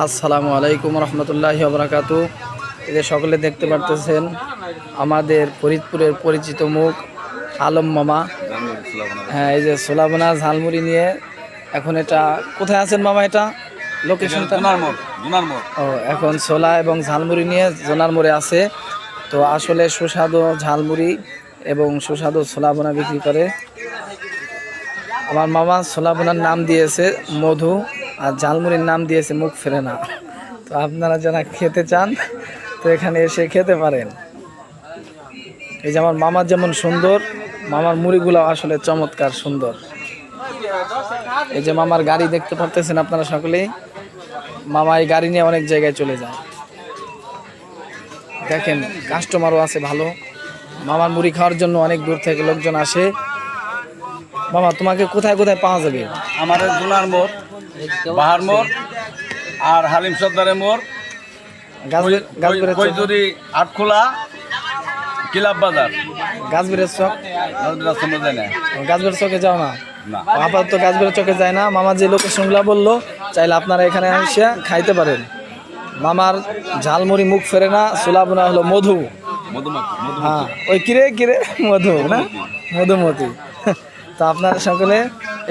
আসসালামু আলাইকুম রহমতুল্লাহি ওয়া বারাকাতুহু। এই যে সকলে দেখতে পারতেছেন আমাদের ফরিদপুরের পরিচিত মুখ আলম মামা। হ্যাঁ, এই যে সোলাবোনা ঝালমুড়ি নিয়ে এখন এটা কোথায় আছেন মামা? এটা লোকেশনটা ও এখন ছোলা এবং ঝালমুড়ি নিয়ে জোনার মোড়ে আছে। তো আসলে সুস্বাদু ঝালমুড়ি এবং সুস্বাদু ছোলাবোনা বিক্রি করে। আমার মামা ছোলাবোনার নাম দিয়েছে মধু আর ঝালমুড়ির নাম দিয়েছে মুখ ফেরে না। তো আপনারা যারা খেতে চান তো এখানে এসে খেতে পারেন। এই যে আমার মামার যেমন সুন্দর, মামার মুড়িগুলো আসলে চমৎকার সুন্দর। এই যে মামার গাড়ি দেখতে পারতেছেন আপনারা সকলেই। মামা এই গাড়ি নিয়ে অনেক জায়গায় চলে যায়। দেখেন কাস্টমারও আছে ভালো। মামার মুড়ি খাওয়ার জন্য অনেক দূর থেকে লোকজন আসে। মামা তোমাকে কোথায় কোথায় পাওয়া যাবে? আমাদের জুনার মোড়, বাহার মোড় আর হালিম সর্দারের মোড়, কৈজুরি আটখোলা, কিলাব বাজার, গাছবিরের চক। যায় গাছবিরের চকে যাও না? না। আপাতত গাছবিরের চকে যায় না। মামা যে লোকেশনগুলো বললো চাইলে আপনারা এখানে এসে খাইতে পারেন। মামার ঝালমুড়ি মুখ ফেরে না, সোলাবোনা হলো মধু। হ্যাঁ, ওই কিরে কিরে মধু না, মধুমতি। তো আপনারা সকলে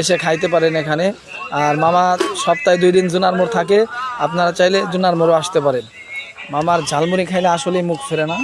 এসে খাইতে পারেন এখানে। আর মামা সপ্তাহে 2 দিন জুনার মোড় থাকে, আপনারা চাইলে জুনার মোড়ও আসতে পারেন। মামার ঝালমুড়ি খাইলে আসলেই মুখ ফেরে না।